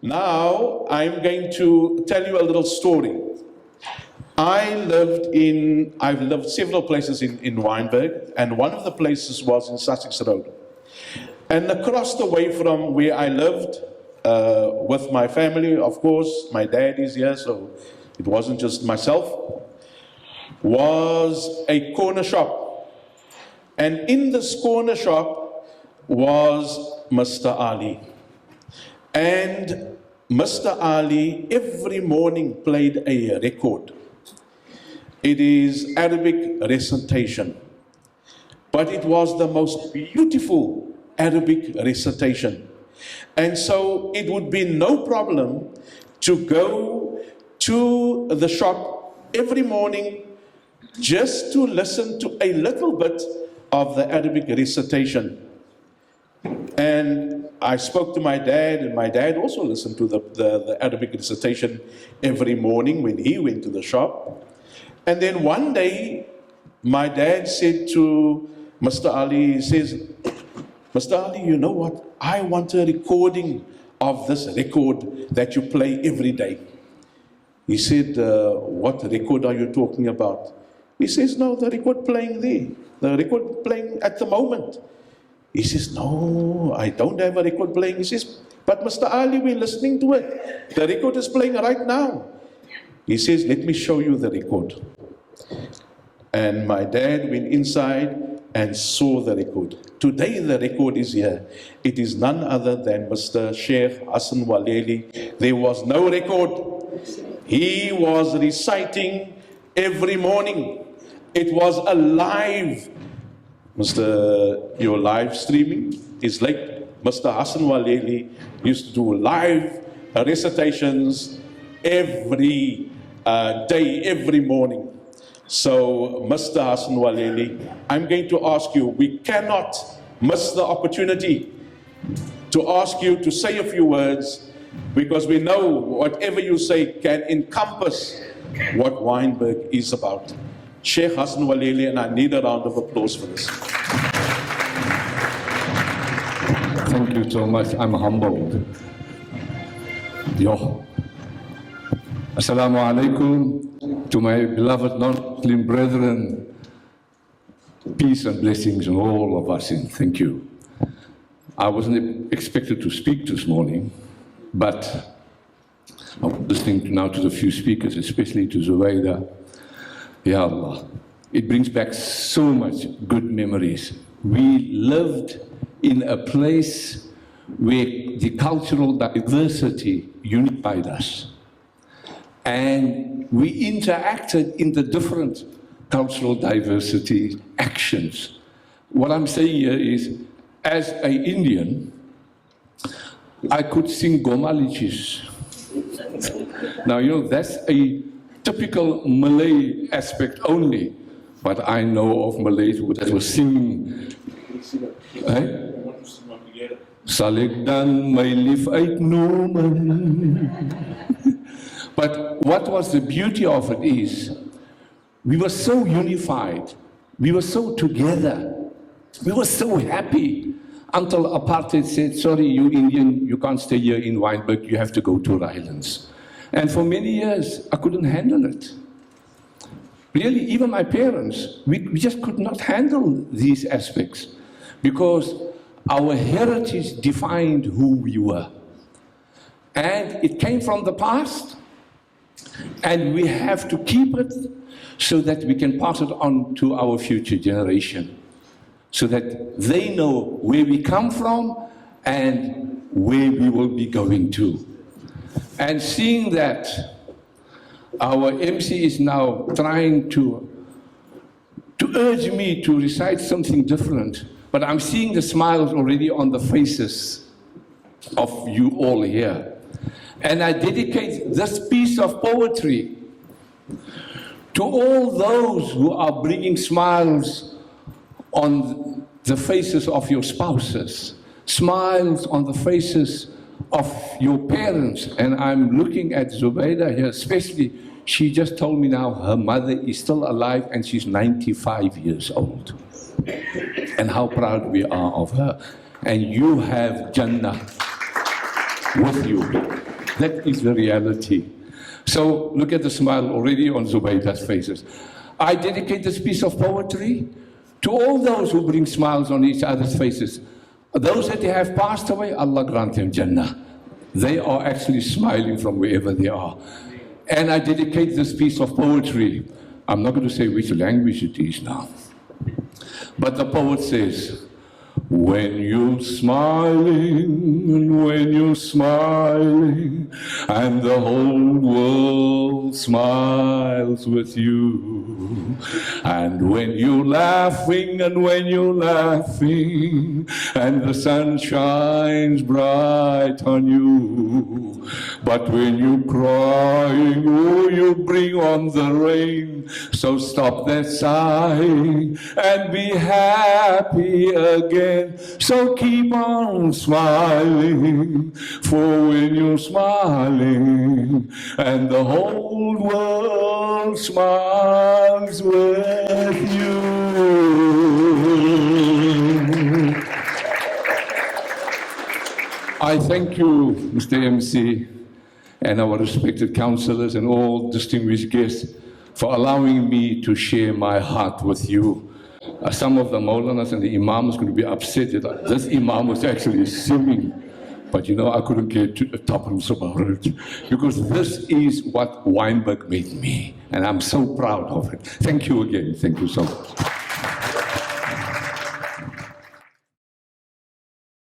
Now, I'm going to tell you a little story. I've lived several places in Wynberg, and one of the places was in Sussex Road. And across the way from where I lived, with my family, of course, my dad is here, so it wasn't just myself, was a corner shop. And in this corner shop was Mr. Ali. And Mr. Ali every morning played a record. It is Arabic recitation, but it was the most beautiful Arabic recitation. And so it would be no problem to go to the shop every morning just to listen to a little bit of the Arabic recitation. And I spoke to my dad, and my dad also listened to the Arabic recitation every morning when he went to the shop. And then one day, my dad said to Mr. Ali, he says, Mr. Ali, you know what? I want a recording of this record that you play every day. He said, what record are you talking about? He says, no, the record playing there. The record playing at the moment. He says, no, I don't have a record playing. He says, but Mr. Ali, we're listening to it. The record is playing right now. He says, let me show you the record. And my dad went inside and saw the record. Today the record is here. It is none other than Mr. Sheikh Hassan Walele. There was no record. He was reciting every morning. It was alive. Your live streaming is like Mr. Hassan Walele used to do live recitations every day, every morning. So, Mr. Hassan Walele, I'm going to ask you, we cannot miss the opportunity to ask you to say a few words, because we know whatever you say can encompass what Wynberg is about. Sheikh Hassan Walele, and I need a round of applause for this. Thank you so much. I'm humbled. Yo. Assalamu alaikum to my beloved non-Muslim brethren. Peace and blessings on all of us, and thank you. I wasn't expected to speak this morning, but I'm listening now to the few speakers, especially to Zubaydah. Ya Allah, it brings back so much good memories. We lived in a place where the cultural diversity unified us. And we interacted in the different cultural diversity actions. What I'm saying here is, as an Indian, I could sing Gomalichis. Now, you know, that's a typical Malay aspect only, but I know of Malays that were singing. Salegdan my lief uitnomen. But what was the beauty of it is, we were so unified, we were so together, we were so happy, until apartheid said, sorry, you Indian, you can't stay here in Wynberg, you have to go to Rylands. And for many years, I couldn't handle it. Really, even my parents, we just could not handle these aspects, because our heritage defined who we were. And it came from the past, and we have to keep it so that we can pass it on to our future generation, so that they know where we come from and where we will be going to. And seeing that our MC is now trying to urge me to recite something different, but I'm seeing the smiles already on the faces of you all here. And I dedicate this piece of poetry to all those who are bringing smiles on the faces of your spouses, smiles on the faces of your parents. And I'm looking at Zubaydah here, especially, she just told me now her mother is still alive and she's 95 years old. And how proud we are of her. And you have Jannah with you. That is the reality. So look at the smile already on Zubayda's faces. I dedicate this piece of poetry to all those who bring smiles on each other's faces. Those that have passed away, Allah grant them Jannah. They are actually smiling from wherever they are. And I dedicate this piece of poetry. I'm not going to say which language it is now. But the poet says, when you're smiling, when you're smiling, and the whole world smiles with you. And when you're laughing, and when you're laughing, and the sun shines bright on you. But when you're crying, oh, you bring on the rain. So stop that sighing and be happy again. So keep on smiling, for when you're smiling, and the whole world smiles with you. I thank you, Mr. MC, and our respected councillors and all distinguished guests for allowing me to share my heart with you. Some of the Maulanas and the Imams going to be upset that this Imam was actually singing. But you know, I couldn't get to the top about it. Because this is what Wynberg made me. And I'm so proud of it. Thank you again. Thank you so much.